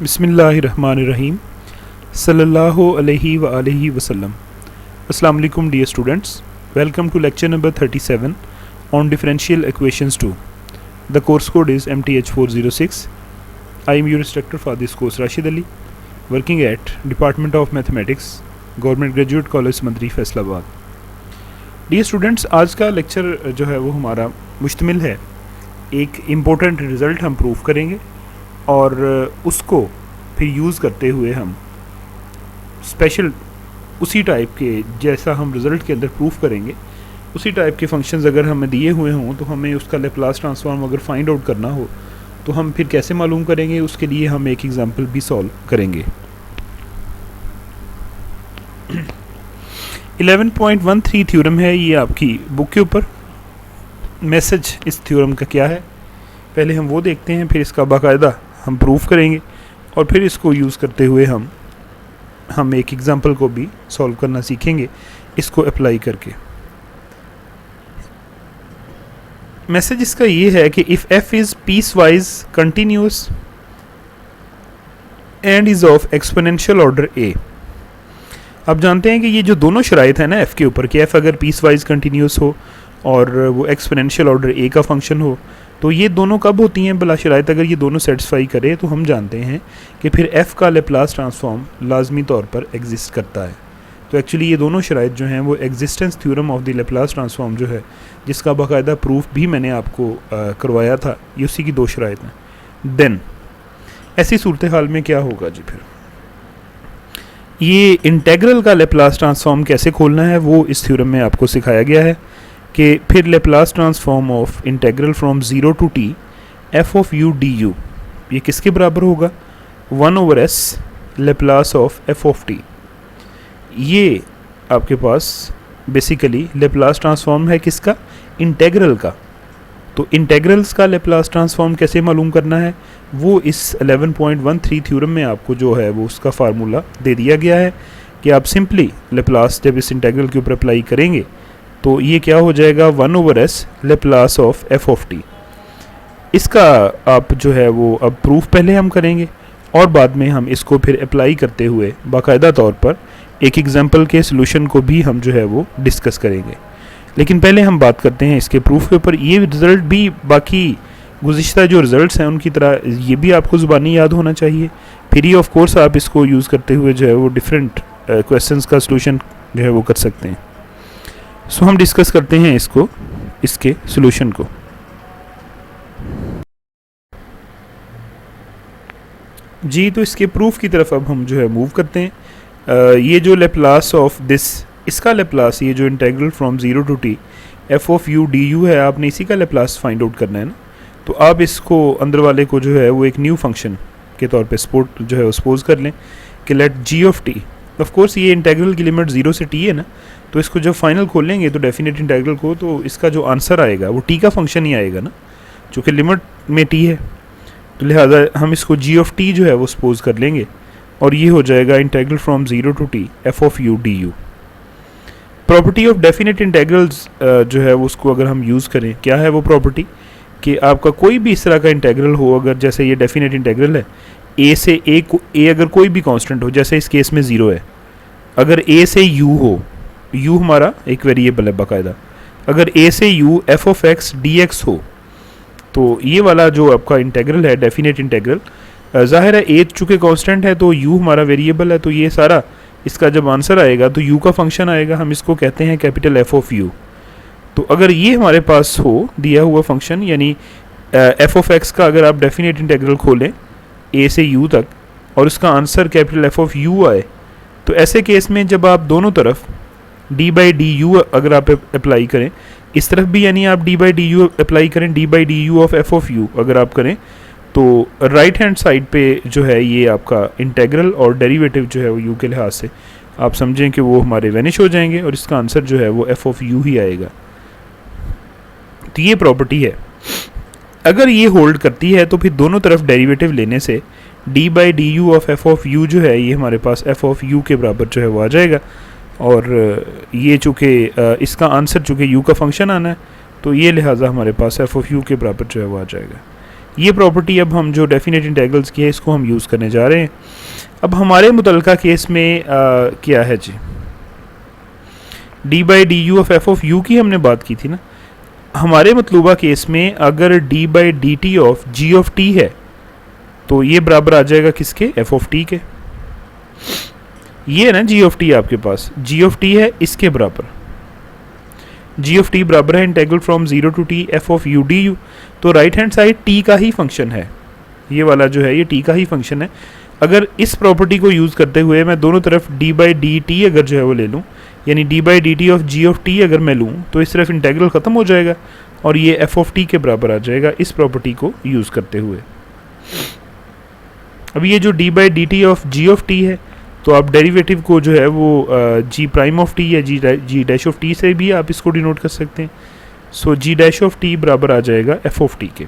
बिस्मिल्लाहिर्रहमानिर्रहीम सल्लल्लाहु अलैहि व आलिहि वसल्लम। अस्सलाम वालेकुम dear students, welcome to lecture number 37 on differential equations 2. The course code is MTH406. I am your instructor for this course Rashid Ali, working at Department of Mathematics, Government Graduate College मंत्री Faisalabad. Dear students, आज का lecture जो है वो हमारा मुश्तमिल है, एक इम्पोर्टेंट रिज़ल्ट हम प्रूव करेंगे और उसको फिर यूज़ करते हुए हम स्पेशल उसी टाइप के जैसा हम रिज़ल्ट के अंदर प्रूफ करेंगे उसी टाइप के फंक्शंस अगर हमें दिए हुए हों तो हमें उसका लेप्लास ट्रांसफॉर्म अगर फाइंड आउट करना हो तो हम फिर कैसे मालूम करेंगे, उसके लिए हम एक एग्जांपल भी सॉल्व करेंगे। 11.13 थ्योरम है ये आपकी बुक के ऊपर। मैसेज इस थ्योरम का क्या है पहले हम वो देखते हैं, फिर इसका बाकायदा हम प्रूफ करेंगे और फिर इसको यूज़ करते हुए हम एक एग्जांपल को भी सॉल्व करना सीखेंगे इसको अप्लाई करके। मैसेज इसका ये है कि if f is piece wise continuous and is of exponential order a। आप जानते हैं कि ये जो दोनों शराइत है ना f के ऊपर कि f अगर पीस वाइज कंटिन्यूस हो और वो एक्सपोनेंशियल ऑर्डर a का फंक्शन हो तो ये दोनों कब होती हैं भला शराइत, अगर ये दोनों सेटिस्फाई करे तो हम जानते हैं कि फिर f का लेप्लास ट्रांसफॉर्म लाजमी तौर पर एग्जिस्ट करता है। तो एक्चुअली ये दोनों शराइत जो हैं वो existence theorem of the Laplace transform जो है जिसका बाकायदा प्रूफ भी मैंने आपको करवाया था, ये उसी की दो शराइत हैं। देन ऐसी सूरत हाल में क्या होगा जी, फिर ये इंटेग्रल का लेप्लास ट्रांसफॉर्म कैसे खोलना है वो इस थ्योरम में आपको सिखाया गया है कि फिर Laplace transform of integral from 0 to t f of u du ये किसके बराबर होगा, 1/s Laplace of f of t। ये आपके पास बेसिकली लेप्लास ट्रांसफॉर्म है किसका, इंटेग्रल का। तो इंटेग्रल्स का लेप्लास ट्रांसफॉर्म कैसे मालूम करना है वो इस 11.13 थ्योरम में आपको जो है वो उसका फार्मूला दे दिया गया है कि आप सिंपली लेप्लास जब इस इंटेग्रल के ऊपर अप्लाई करेंगे तो ये क्या हो जाएगा, 1/s Laplace of f of t। इसका आप जो है वो अब प्रूफ पहले हम करेंगे और बाद में हम इसको फिर अप्लाई करते हुए बाकायदा तौर पर एक एग्जांपल के सॉल्यूशन को भी हम जो है वो डिस्कस करेंगे। लेकिन पहले हम बात करते हैं इसके प्रूफ के ऊपर। ये रिज़ल्ट भी बाकी गुज़िश्ता जो रिज़ल्ट्स हैं उनकी तरह ये भी आपको ज़ुबानी याद होना चाहिए, फिर ही ऑफ कोर्स आप इसको यूज़ करते हुए जो है वो डिफरेंट क्वेश्चंस का सॉल्यूशन जो है वो कर सकते हैं। सो हम डिस्कस करते हैं इसके सॉल्यूशन को। जी, तो इसके प्रूफ की तरफ अब हम जो है मूव करते हैं। ये जो लेप्लास ऑफ दिस, इसका लेप्लास, ये जो integral from 0 to t f of u du है, आपने इसी का लेप्लास फाइंड आउट करना है ना। तो आप इसको अंदर वाले को जो है वो एक न्यू फंक्शन के तौर पे सपोर्ट जो है सपोज कर लें कि let g of t, of course ये इंटेग्रल की लिमिट 0 से t है ना, तो इसको जब फाइनल खोलेंगे तो डेफिनेट इंटेग्रल को तो इसका जो आंसर आएगा वो t का फंक्शन ही आएगा ना, चूँकि लिमिट में t है तो लिहाजा हम इसको g ऑफ t जो है वो सपोज कर लेंगे और ये हो जाएगा integral from 0 to t f of u du। Property of definite integrals जो है उसको अगर हम यूज़ करें, क्या है वो प्रॉपर्टी कि आपका कोई भी इस तरह का इंटेग्रल हो, अगर जैसे ये डेफिनेट इंटेग्रल है a से a अगर कोई भी कांस्टेंट हो, जैसे इस केस में 0 है, अगर a से u हो, u हमारा एक वेरिएबल है बाकायदा, अगर a से u f of x dx हो तो ये वाला जो आपका इंटेग्रल है डेफिनेट इंटेग्रल, ज़ाहिर है a चूँकि कांस्टेंट है तो u हमारा वेरिएबल है, तो ये सारा इसका जब आंसर आएगा तो u का फंक्शन आएगा, हम इसको कहते हैं कैपिटल f ऑफ u। तो अगर ये हमारे पास हो दिया हुआ फंक्शन, यानी f ऑफ x का अगर आप डेफिनेट इंटेग्रल खोलें a से u तक और उसका answer capital f of u आए, तो ऐसे केस में जब आप दोनों तरफ d/du अगर आप अप्लाई करें, इस तरफ भी यानी आप d/du अप्लाई करें, d/du of f of u अगर आप करें तो राइट हैंड साइड पे जो है ये आपका इंटेग्रल और डेरिवेटिव जो है वो u के लिहाज से आप समझें कि वो हमारे वैनिश हो जाएंगे और इसका आंसर जो है वो f ऑफ u ही आएगा। तो ये प्रॉपर्टी है, अगर ये होल्ड करती है तो फिर दोनों तरफ डेरिवेटिव लेने से d/du of f of u जो है ये हमारे पास f ऑफ u के बराबर जो है वो आ जाएगा। और ये चूँकि इसका आंसर चूँकि u का फंक्शन आना है तो ये लिहाजा हमारे पास f ऑफ u के बराबर जो है वो आ जाएगा। ये प्रॉपर्टी अब हम जो डेफिनेट इंटेग्रल्स की है इसको हम यूज़ करने जा रहे हैं। अब हमारे मुतलका केस में क्या है जी, D by D U of F of U की हमने बात की थी ना। हमारे मतलूबा केस में अगर d by d t of ji of T है तो ये बराबर आ जाएगा किसके, एफ ऑफ टी के। ये है ना जी ऑफ टी, आपके पास जी ऑफ टी है, इसके बराबर जी ऑफ टी बराबर है integral from zero to t f of U D u. तो राइट हैंड साइड टी का ही फंक्शन है, ये वाला जो है ये टी का ही फंक्शन है। अगर इस प्रॉपर्टी को यूज़ करते हुए मैं दोनों तरफ डी बाई डी टी अगर जो है वो ले लूँ, यानी d by d t of ji of t अगर मैं लूँ, तो इस तरफ इंटेग्रल ख़त्म हो जाएगा और ये एफ ऑफ टी के बराबर आ जाएगा इस प्रॉपर्टी को यूज़ करते हुए। अब ये जो d by d t of ji of T है, तो आप डेरिवेटिव को जो है वो जी प्राइम ऑफ टी या जी डैश ऑफ टी से भी आप इसको डिनोट कर सकते हैं। सो जी डैश ऑफ टी बराबर आ जाएगा एफ ऑफ टी के।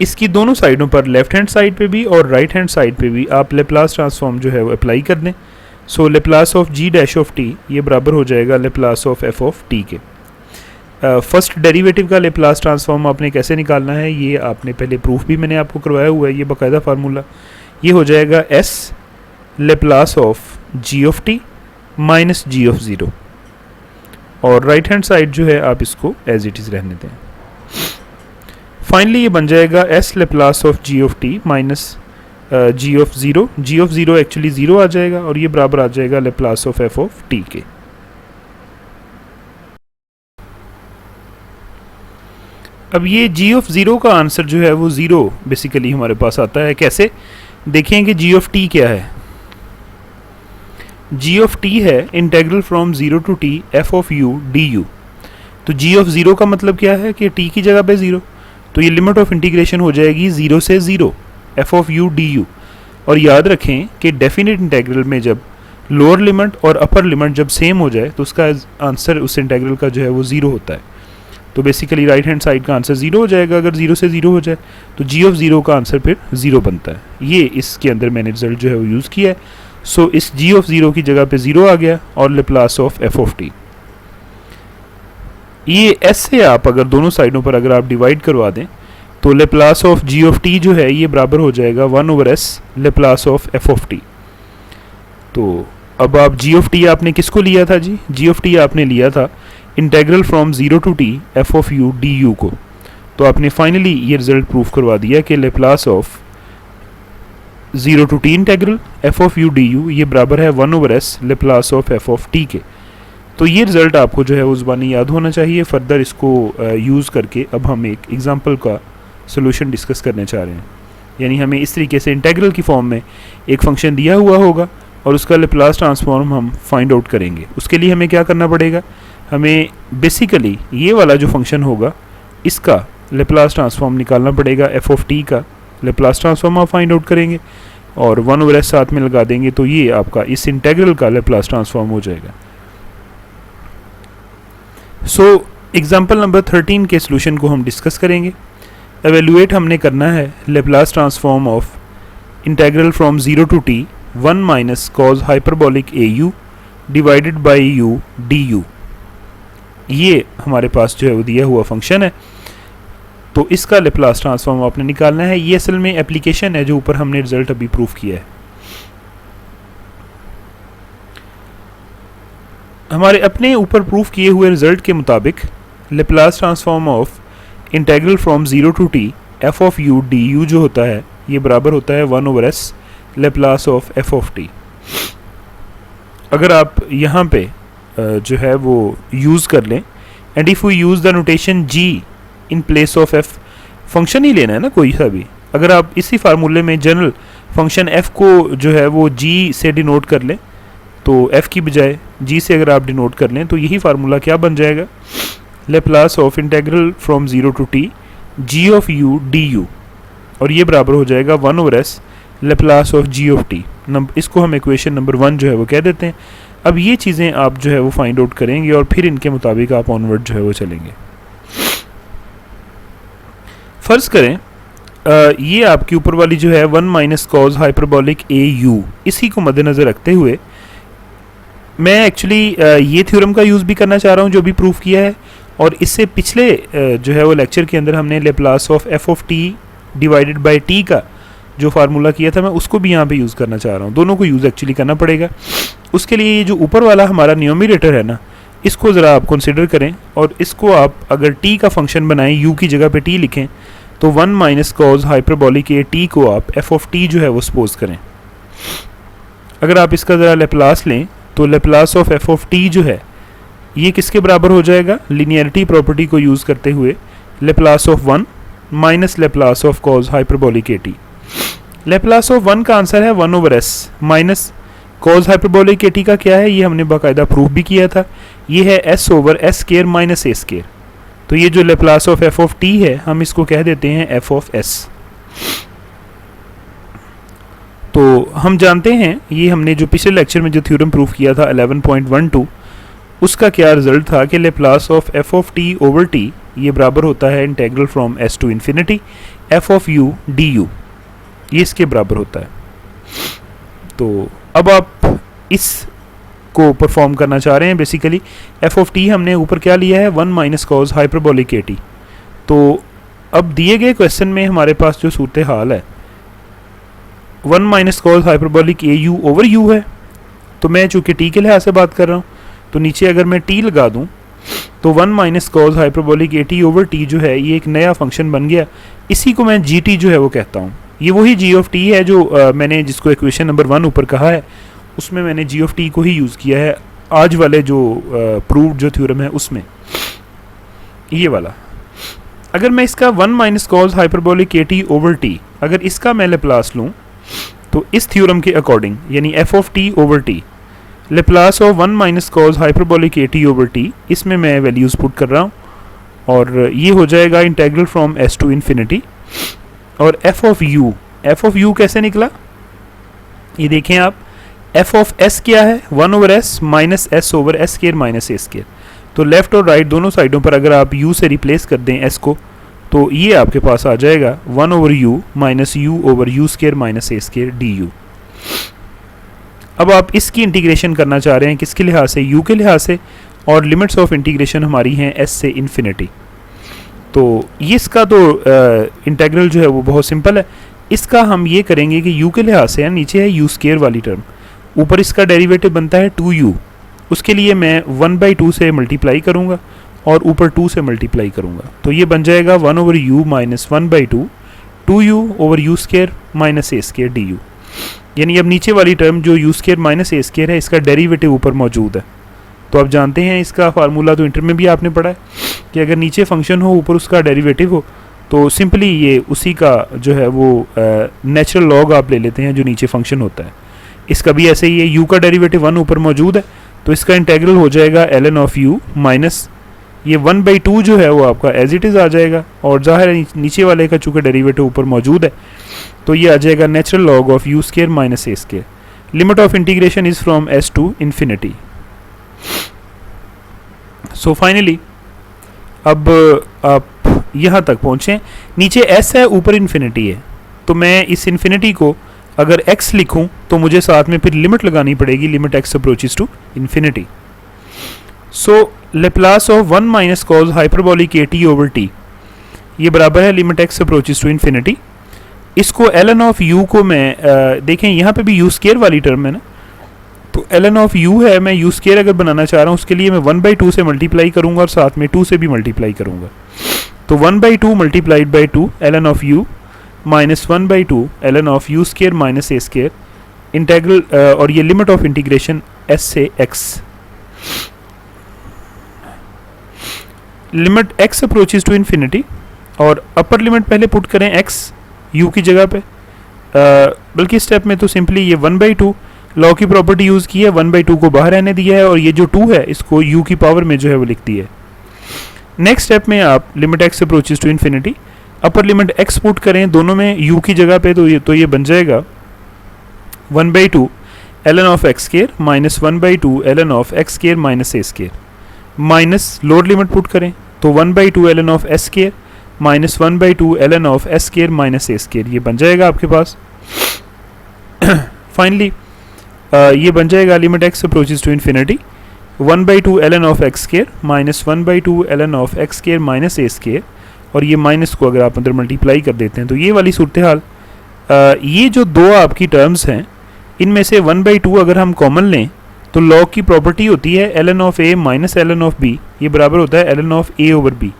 इसकी दोनों साइडों पर लेफ्ट हैंड साइड पे भी और राइट हैंड साइड पे भी आप लेप्लास ट्रांसफॉर्म जो है वो अप्लाई कर दें। So Laplace of G dash of T ये बराबर हो जाएगा Laplace of F of T के। फर्स्ट डेरिवेटिव का लेप्लास ट्रांसफॉर्म आपने कैसे निकालना है ये आपने पहले प्रूफ भी मैंने आपको करवाया हुआ है, ये बाकायदा फार्मूला। ये हो जाएगा S Laplace of ji of T minus ji of zero, और राइट हैंड साइड जो है आप इसको एज इट इज़ रहने दें। फाइनली ये बन जाएगा S Laplace of ji of T minus ji of zero. G of zero actually zero आ जाएगा और ये बराबर आ जाएगा Laplace of F of T के। अब ये जी ऑफ ज़ीरो का आंसर जो है वो ज़ीरो बेसिकली हमारे पास आता है। कैसे देखें कि जी ऑफ टी क्या है। जी ऑफ टी है integral from zero to t f of U D u. तो जी ऑफ ज़ीरो का मतलब क्या है कि टी की जगह पे ज़ीरो, तो ये लिमिट ऑफ इंटीग्रेशन हो जाएगी ज़ीरो से zero F of U D u. और याद रखें कि डेफिनेट इंटेग्रल में जब लोअर लिमिट और अपर लिमिट जब सेम हो जाए तो उसका आंसर उस इंटेग्रल का जो है वो ज़ीरो होता है। तो बेसिकली राइट हैंड साइड का आंसर ज़ीरो हो जाएगा अगर ज़ीरो से ज़ीरो हो जाए, तो जी ऑफ ज़ीरो का आंसर फिर ज़ीरो बनता है। ये इसके अंदर मैंने रिजल्ट जो है वो यूज़ किया है। सो इस जी ऑफ ज़ीरो की जगह पे ज़ीरो आ गया और Laplace of F of T. ये एस से आप अगर दोनों साइडों पर अगर आप डिवाइड करवा दें तो Laplace of ji of t जो है ये बराबर हो जाएगा 1/s Laplace of F of T. तो अब आप जी ऑफ टी आपने किसको लिया था जी, जी ऑफ टी आपने लिया था integral from zero to t f of U D u को। तो आपने फाइनली ये रिजल्ट प्रूफ करवा दिया कि Laplace of zero to t integral f of U D you ये बराबर है 1/s Laplace of F of T के। तो ये रिजल्ट आपको जो है वो ज़बानी याद होना चाहिए। फर्दर इसको यूज़ करके अब हम एक एग्जांपल का सोल्यूशन डिस्कस करने चाह रहे हैं। यानी हमें इस तरीके से इंटेग्रल की फॉर्म में एक फंक्शन दिया हुआ होगा और उसका लेप्लास ट्रांसफॉर्म हम फाइंड आउट करेंगे। उसके लिए हमें क्या करना पड़ेगा, हमें बेसिकली ये वाला जो फंक्शन होगा इसका लेप्लास ट्रांसफॉर्म निकालना पड़ेगा। एफ ऑफ टी का लेप्लास ट्रांसफॉर्म आप फाइंड आउट करेंगे और 1/s साथ में लगा देंगे तो ये आपका इस इंटेग्रल का लेप्लास ट्रांसफॉर्म हो जाएगा। सो एग्जांपल नंबर 13 के सॉल्यूशन को हम डिस्कस करेंगे। एवेलुएट हमने करना है Laplace transform of integral from zero to t 1 minus cos hyperbolic a u divided by u D you. ये हमारे पास जो है वो दिया हुआ फंक्शन है, तो इसका लेप्लास ट्रांसफॉर्म आपने निकालना है। ये असल में एप्लीकेशन है जो ऊपर हमने रिजल्ट अभी प्रूफ किया है। हमारे अपने ऊपर प्रूफ किए हुए रिजल्ट के मुताबिक Laplace transform of integral from zero to t f of U D u जो होता है ये बराबर होता है 1/s Laplace of F of t. अगर आप यहाँ पे जो है वो यूज़ कर लें and if we use the notation g in place of f, function ही लेना है ना कोई सा भी। अगर आप इसी फार्मूले में जनरल फंक्शन f को जो है वो g से डिनोट कर लें तो f की बजाय g से अगर आप डिनोट कर लें तो यही फार्मूला क्या बन जाएगा, Laplace of integral from zero to t g of u d u, और ये बराबर हो जाएगा 1/s Laplace of g of t। इसको हम इक्वेशन नंबर 1 जो है वो कह देते हैं। अब ये चीज़ें आप जो है वो फाइंड आउट करेंगे और फिर इनके मुताबिक आप ऑनवर्ड जो है वो चलेंगे। फ़र्ज़ करें ये आपकी ऊपर वाली जो है 1 minus cos hyperbolic a you, इसी को मद्देनज़र रखते हुए मैं एक्चुअली ये थ्योरम का यूज़ भी करना चाह रहा हूँ जो भी प्रूफ किया है, और इससे पिछले जो है वो लेक्चर के अंदर हमने Laplace of F of T divided by T का जो फार्मूला किया था, मैं उसको भी यहाँ पे यूज़ करना चाह रहा हूँ। दोनों को यूज़ एक्चुअली करना पड़ेगा। उसके लिए ये जो ऊपर वाला हमारा न्यूमरेटर है ना, इसको ज़रा आप कंसिडर करें और इसको आप अगर टी का फंक्शन बनाएं, यू की जगह पे टी लिखें, तो 1 minus cos hyperbolic A T को आप एफ ऑफ टी जो है वो सपोज करें। अगर आप इसका ज़रा लेप्लास लें तो Laplace of F of t जो है ये किसके बराबर हो जाएगा, लीनियरिटी प्रॉपर्टी को यूज़ करते हुए Laplace of 1 minus Laplace of cause hyperbolic A T. Laplace of 1 का आंसर है 1 over S minus cos hyperbolic A T का क्या है, ये हमने बाकायदा प्रूफ भी किया था, ये है S over S square minus A square. तो ये जो Laplace of F of T है हम इसको कह देते हैं एफ ऑफ एस। तो हम जानते हैं, ये हमने जो पिछले लेक्चर में जो थ्योरम प्रूफ किया था 11.12, उसका क्या रिजल्ट था कि Laplace of F of T over T ये बराबर होता है integral from S to infinity F of U D you, ये इसके बराबर होता है। तो अब आप इस को परफॉर्म करना चाह रहे हैं। बेसिकली एफ ऑफ टी हमने ऊपर क्या लिया है, 1 minus cos hyperbolic A T. तो अब दिए गए क्वेश्चन में हमारे पास जो सूरत हाल है 1 minus cos hyperbolic A you over you है, तो मैं चूँकि टी के लिहाज से बात कर रहा हूँ तो नीचे अगर मैं टी लगा दूँ तो 1 minus cos hyperbolic A T over T जो है ये एक नया फंक्शन बन गया। इसी को मैं जी टी जो है वो कहता हूँ। ये वही जी ऑफ टी है जो मैंने जिसको इक्वेशन नंबर 1 ऊपर कहा है, उसमें मैंने जी ऑफ टी को ही यूज़ किया है आज वाले जो प्रूव्ड जो थ्योरम है उसमें, ये वाला। अगर मैं इसका 1 minus cos hyperbolic A T over T अगर इसका मैं लेप्लास लूँ तो इस थ्योरम के अकॉर्डिंग यानी F of T over T Laplace of 1 minus cos hyperbolic A T over T, इसमें मैं वैल्यूज़ पुट कर रहा हूँ और ये हो जाएगा integral from S to infinity. और एफ ऑफ यू कैसे निकला, ये देखें आप, एफ ऑफ एस क्या है 1 over S minus S over S square minus A square. तो लेफ्ट और राइट दोनों साइडों पर अगर आप यू से रिप्लेस कर दें एस को तो ये आपके पास आ जाएगा 1 over you minus you over you square minus A square D you. अब आप इसकी इंटीग्रेशन करना चाह रहे हैं किसके लिहाज से, यू के लिहाज से, और लिमिट्स ऑफ इंटीग्रेशन हमारी हैं एस से इन्फिनिटी। तो ये इसका तो इंटेग्रल जो है वो बहुत सिंपल है। इसका हम ये करेंगे कि यू के लिहाज से, नीचे है यू स्केयर वाली टर्म, ऊपर इसका डेरिवेटिव बनता है 2u, उसके लिए मैं 1/2 से मल्टीप्लाई करूँगा और ऊपर 2 से मल्टीप्लाई करूँगा, तो ये बन जाएगा 1 over you minus 1/2 2u over you square minus A square D you. यानी अब नीचे वाली टर्म जो you square minus A square है इसका डेरिवेटिव ऊपर मौजूद है। तो आप जानते हैं इसका फार्मूला तो इंटर में भी आपने पढ़ा है कि अगर नीचे फंक्शन हो ऊपर उसका डेरिवेटिव हो तो सिंपली ये उसी का जो है वो नेचुरल लॉग आप ले लेते हैं जो नीचे फंक्शन होता है। इसका भी ऐसे ही है, u का डेरिवेटिव 1 ऊपर मौजूद है तो इसका इंटेग्रल हो जाएगा ln ऑफ u माइनस ये 1/2 जो है वो आपका एज इट इज़ आ जाएगा, और ज़ाहिर है नीचे वाले का चूँकि डेरिवेटिव ऊपर मौजूद है तो ये आ जाएगा natural log of U square minus A square. Limit of integration is from S to infinity. So finally अब आप यहाँ तक पहुँचें, नीचे s है ऊपर इन्फिनिटी है, तो मैं इस इन्फिनिटी को अगर x लिखूं तो मुझे साथ में फिर लिमिट लगानी पड़ेगी, limit x approaches to infinity. So Laplace of 1 minus cos hyperbolic A T over T ये बराबर है limit x approaches to infinity. इसको ln ऑफ u को मैं देखें यहाँ पे भी u स्केयर वाली टर्म है ना, तो ln ऑफ u है, मैं u स्केयर अगर बनाना चाह रहा हूँ उसके लिए मैं 1/2 से मल्टीप्लाई करूँगा और साथ में 2 से भी मल्टीप्लाई करूँगा। तो 1/2 multiplied by 2 ln of u minus 1/2 ln of u square minus A square integral, और ये लिमिट ऑफ इंटीग्रेशन s से x। Limit x approaches to infinity और अपर लिमिट पहले पुट करें x u की जगह पे, बल्कि स्टेप में तो सिंपली ये 1/2 लॉ की प्रॉपर्टी यूज़ की है, 1/2 को बाहर रहने दिया है और ये जो 2 है इसको u की पावर में जो है वो लिख दी है। नेक्स्ट स्टेप में आप limit x approaches to infinity upper limit x put करें दोनों में u की जगह पे, तो ये बन जाएगा 1/2 ln of x square minus 1/2 ln of x square minus A square, minus lower limit put करें तो 1/2 ln of s square minus 1/2 ln of s square minus A square, ये बन जाएगा आपके पास। फाइनली ये बन जाएगा limit x approaches to infinity 1/2 ln of X square minus 1/2 ln of X square minus A square, और ये माइनस को अगर आप अंदर मल्टीप्लाई कर देते हैं तो ये वाली सूरत हाल। ये जो दो आपकी टर्म्स हैं इनमें से 1/2 अगर हम कॉमन लें तो लॉग की प्रॉपर्टी होती है ln of a minus ln of b, ये बराबर होता है ln of a over b,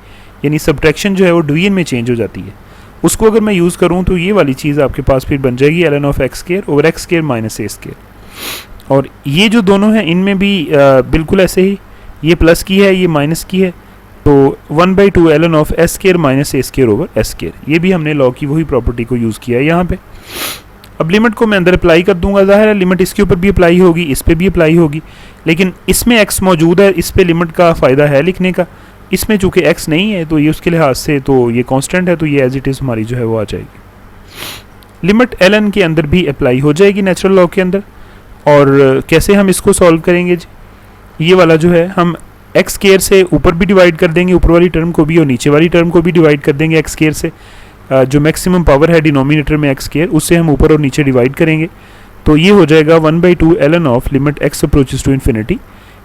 यानी सब्ट्रैक्शन जो है वो डिवीजन में चेंज हो जाती है। उसको अगर मैं यूज़ करूँ तो ये वाली चीज़ आपके पास फिर बन जाएगी ln of X square over x square minus A square. और ये जो दोनों हैं इनमें भी बिल्कुल ऐसे ही, ये प्लस की है ये माइनस की है, तो 1/2 ln of S square minus A square over S square, ये भी हमने लॉ की वही प्रॉपर्टी को यूज़ किया है यहाँ पे। अब लिमिट को मैं अंदर अप्लाई कर दूंगा, ज़ाहिर है लिमिट इसके ऊपर भी अप्लाई होगी, इस पर भी अप्लाई होगी, लेकिन इसमें x मौजूद है, इस पे लिमिट का फ़ायदा है लिखने का। इसमें चूँकि x नहीं है तो ये उसके लिहाज से तो ये कांस्टेंट है, तो ये एज इट इज़ हमारी जो है वो आ जाएगी। लिमिट ln के अंदर भी अप्लाई हो जाएगी नेचुरल लॉ के अंदर। और कैसे हम इसको सॉल्व करेंगे जी, ये वाला जो है हम एक्स स्केयर से ऊपर भी डिवाइड कर देंगे, ऊपर वाली टर्म को भी, और नीचे वाली टर्म को भी डिवाइड कर देंगे एक्स स्केयर से। जो मैक्सिमम पावर है डिनोमिनेटर में एक्स स्केयर, उससे हम ऊपर और नीचे डिवाइड करेंगे, तो ये हो जाएगा 1/2 ln of limit X approaches to infinity.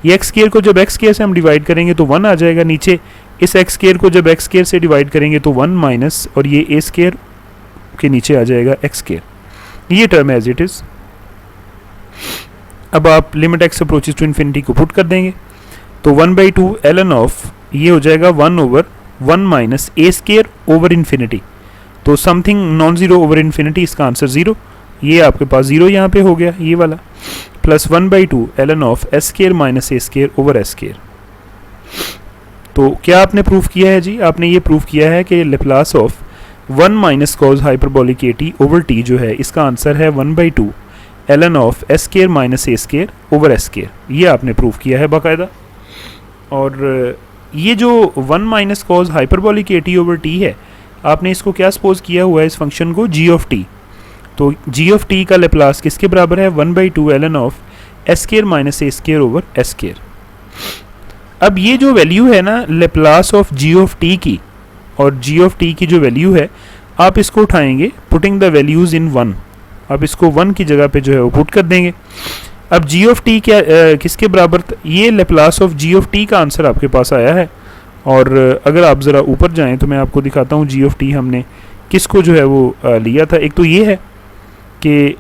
ये एक्स स्केयर को जब एक्स स्केयर से हम डिवाइड करेंगे तो 1 आ जाएगा नीचे, इस एक्स स्केयर को जब एक्स स्केयर से डिवाइड करेंगे तो 1 माइनस, और ये ए स्केयर के नीचे आ जाएगा एक्स स्केयर, ये टर्म एज इट इज़। अब आप limit X approaches to infinity को पुट कर देंगे तो 1/2 ln ऑफ ये हो जाएगा 1 over 1 minus A square over infinity, तो something non zero over infinity, इसका आंसर 0, ये आपके पास 0 यहाँ पे हो गया ये वाला, plus 1/2 ln of S square minus A square over S square. तो क्या आपने प्रूफ किया है जी, आपने ये प्रूफ किया है कि Laplace of 1 minus cos hyperbolic A T over T जो है इसका आंसर है 1/2 ln of S square minus A square over S square, ये आपने प्रूफ किया है बाकायदा। और ये जो 1 माइनस कॉज हाइपरबोलिक ए टी ओवर टी है, आपने इसको क्या सपोज किया हुआ है इस फंक्शन को, जी ऑफ टी, तो जी ऑफ टी का लेप्लास किसके बराबर है 1/2 ln of S square minus A square over S square. अब ये जो वैल्यू है ना Laplace of ji of T की, और जी ऑफ टी की जो वैल्यू है आप इसको उठाएंगे पुटिंग द वैल्यूज़ इन 1, आप इसको 1 की जगह पे जो है वो पुट कर देंगे। अब जी ऑफ टी क्या किसके बराबर, ये Laplace of ji of T का आंसर आपके पास आया है। और अगर आप ज़रा ऊपर जाएं तो मैं आपको दिखाता हूँ जी ऑफ टी हमने किसको जो है वो लिया था। एक तो ये है कि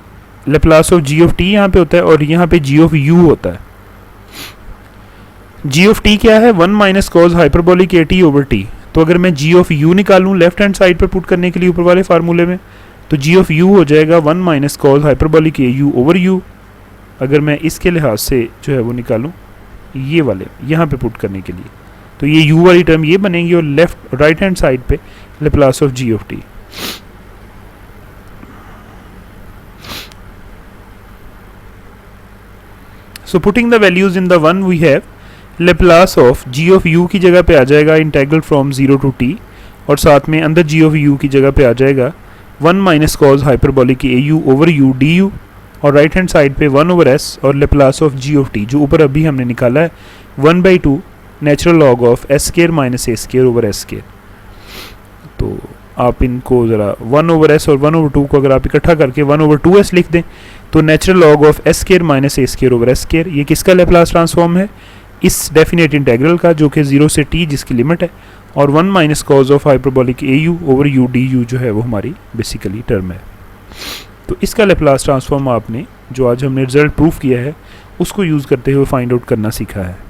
Laplace of ji of T यहाँ पे होता है, और यहाँ पे जी ऑफ यू होता है। जी ऑफ टी क्या है 1 माइनस कॉज हाइपरबोलिक ए टी ओवर टी, तो अगर मैं जी ऑफ यू निकालूँ लेफ्ट हैंड साइड पर पुट करने के लिए ऊपर वाले फार्मूले में, तो जी ऑफ यू हो जाएगा 1 minus cos hyperbolic a you over you. अगर मैं इसके लिहाज से जो है वो निकालूँ ये वाले यहाँ पे पुट करने के लिए, तो ये u वाली टर्म ये बनेगी, और लेफ्ट राइट हैंड साइड पे Laplace of g of t। So putting the values in the 1 we have Laplace of g of u की जगह पे आ जाएगा इंटेग्रल फ्रॉम 0 टू t, और साथ में अंदर g ऑफ u की जगह पे आ जाएगा 1 minus cos hyperbolic a you over U D u, और राइट हैंड साइड पे 1 ओवर s, और Laplace of g of t जो ऊपर अभी हमने निकाला है 1/2 natural log of S square minus A square over S square. तो आप इनको ज़रा 1 ओवर एस और 1 ओवर 2 को अगर आप इकट्ठा करके 1 ओवर 2s लिख दें तो natural log of S square minus A square over S square, ये किसका लेप्लास ट्रांसफॉर्म है, इस डेफिनेट इंटेग्रल का जो कि 0 से t जिसकी लिमिट है, और 1 minus cause of hyperbolic a you over U D u जो है वो हमारी बेसिकली टर्म है। तो इसका लेप्लास ट्रांसफॉर्म आपने जो आज हमने रिजल्ट प्रूफ किया है उसको यूज़ करते हुए फाइंड आउट करना सीखा है।